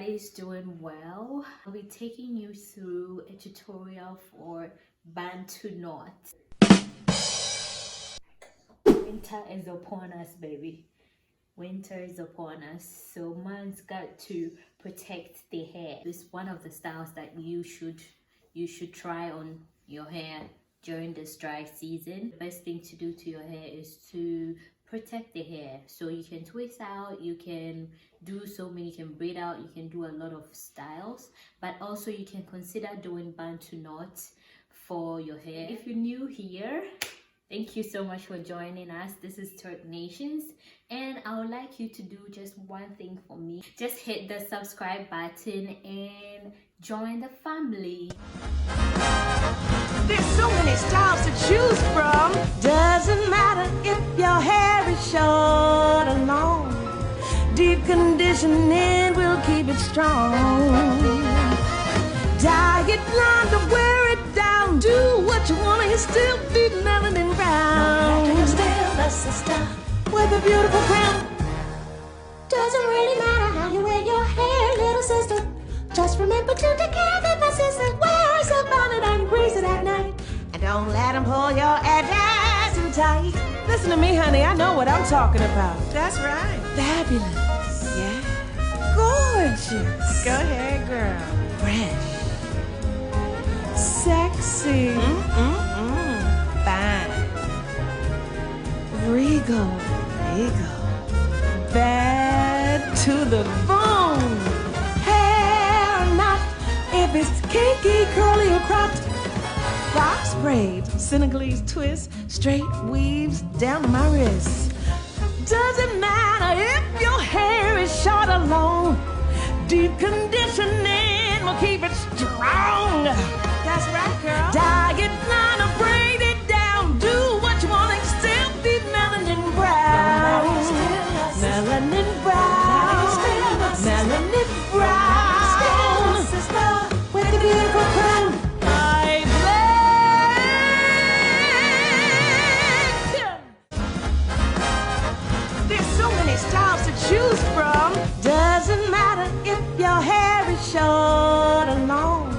everybody's doing well. I'll be taking you through a tutorial for Bantu Knots. Winter is upon us, baby. Winter is upon us, so man's got to protect the hair. This is one of the styles that you should try on your hair during this dry season. The best thing to do to your hair is to protect the hair. So you can twist out, you can do so many, you can braid out, you can do a lot of styles, but also you can consider doing Bantu knots for your hair. If you're new here, thank you so much for joining us. This is Terknations, and I would like you to do just one thing for me. Just hit the subscribe button and join the family. There's so many styles to choose from. Doesn't matter if your hair is short or long. Deep conditioning will keep it strong. Dye it blonde or wear it down. Do what you want and you still be melanin brown. No, you're still a sister with a beautiful crown. Doesn't really matter how you wear your hair, little sister. Just remember to take care of it, my sister. Wear a silk bonnet and grease it at night. And don't let them pull your edges in tight. Listen to me, honey, I know what I'm talking about. That's right. Fabulous. Yeah. Gorgeous. Go ahead, girl. Fresh. Sexy. Fine. Regal. Bad to the bone. If it's kinky, curly, or cropped, box braids, Senegalese twists, straight weaves down to my wrists. Doesn't matter if your hair is short or long. Deep conditioning will keep it strong. That's right, girl. Dye it blonde or braid it down. Do what you want and still be melanin brown. Melanin brown. Melanin brown. With the beautiful crown, I blend. There's so many styles to choose from. Doesn't matter if your hair is short or long.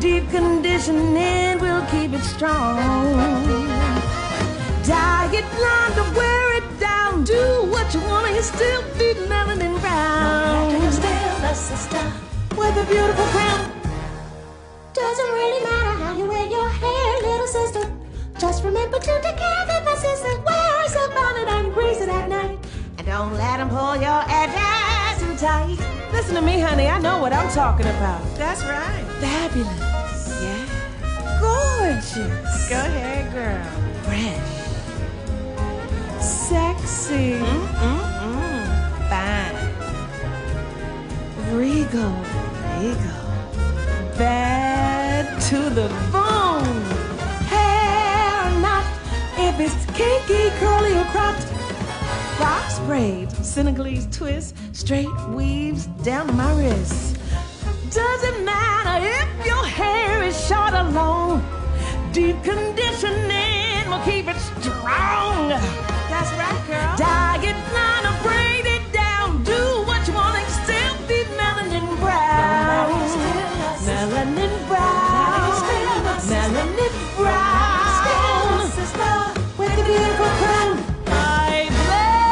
Deep conditioning will keep it strong. Dye it blonde or wear it down. Do what you want and you still be melanin brown. No, you're still a sister with a beautiful crown. Doesn't really matter how you wear your hair, little sister. Just remember to take care of it, my sister. Wear a silk bonnet and grease it at night. And don't let them pull your edges in tight. Listen to me, honey, I know what I'm talking about. That's right. Fabulous. Yeah. Gorgeous. Go ahead, girl. Fresh. Sexy. Fine. Regal. Bad to the bone. Hair or not, if it's kinky, curly, or cropped, box braids, Senegalese twists, straight weaves down to my wrists. Doesn't matter if your hair is short or long. Deep conditioning will keep it strong. That's right, girl. Dye it blonde or braid it down. Do what you want and still be melanin brown. Melanin brown. Melanin brown. Sister with the beautiful crown. I blend.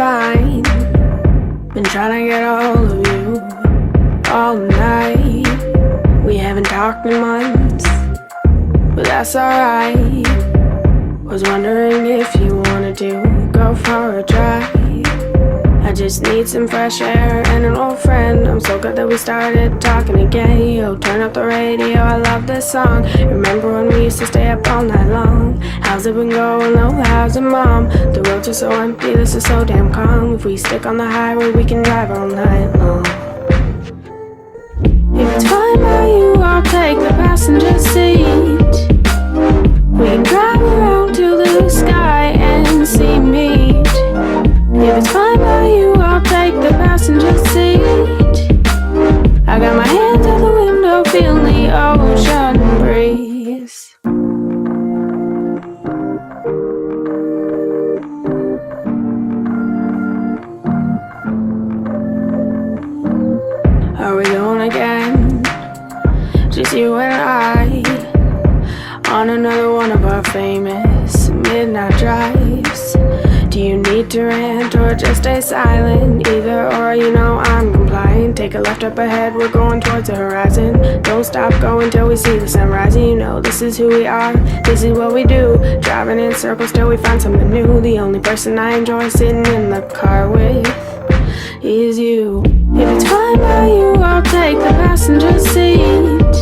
fine. Been trying to get a hold of you all night. We haven't talked in months, but that's alright. Was wondering if you wanted to go for a drive. I just need some fresh air and an old friend. I'm so glad that we started talking again. Yo, turn up the radio, I love this song. Remember when we used to stay up all night long? How's it been going? Oh, how's it, mom? The roads are so empty, this is so damn calm. If we stick on the highway, we can drive all night long. If it's fine by you, I'll take the passenger seat. We can drive around to the sky and see meat. If it's fine by you, I'll take the passenger seat. I got my hands out the window, feeling the ocean breeze. Are we going again? Just you and I on another one of our famous midnight drives. Do you need to rant or just stay silent? Either or, you know I'm compliant. Take a left up ahead, we're going towards the horizon. Don't stop going till we see the sun rising. You know this is who we are, this is what we do. Driving in circles till we find something new. The only person I enjoy sitting in the car with is you. If it's fine by you, I'll take the passenger seat.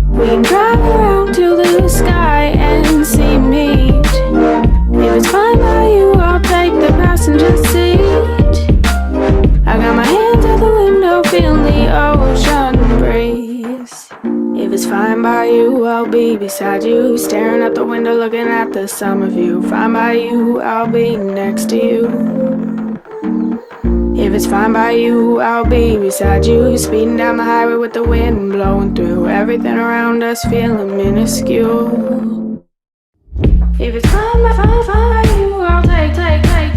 We can drive around to the sky and see meat. If it's fine by you, I'll take the passenger seat. I got my hands out the window, feeling the ocean breeze. If it's fine by you, I'll be beside you, staring out the window, looking at the summer view. Fine by you, I'll be next to you. If it's fine by you, I'll be beside you, speeding down the highway with the wind blowing through. Everything around us feeling minuscule. If it's fine by you, I'll take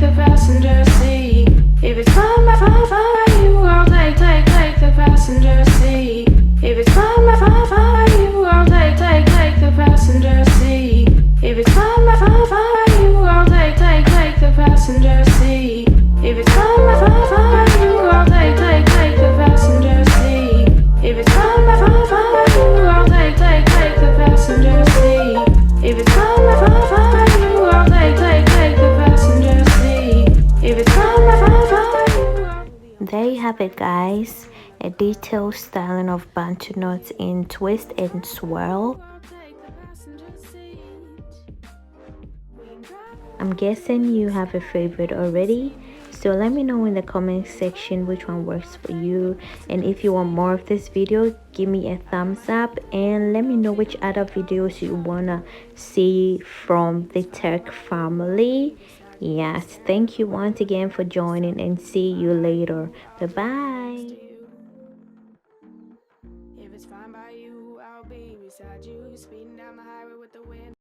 the passenger seat. If it's fine by you, I'll take the passenger seat. If it's fine by you, I'll take the passenger seat. If it's fine by you, I'll take the passenger seat. If it's fine by you, I'll take the passenger seat. If it's fine by you, I'll take the passenger seat. If it's fine by you, I'll take the passenger seat. If it's fine by you. There you have it, guys. A detailed styling of Bantu knots in twist and swirl. I'm guessing you have a favorite already, so let me know in the comment section which one works for you. And if you want more of this video, give me a thumbs up and let me know which other videos you wanna see from the Turk family. Yes, thank you once again for joining and see you later. Bye bye. If it's fine by you, I'll be beside you, speeding down the highway with the wind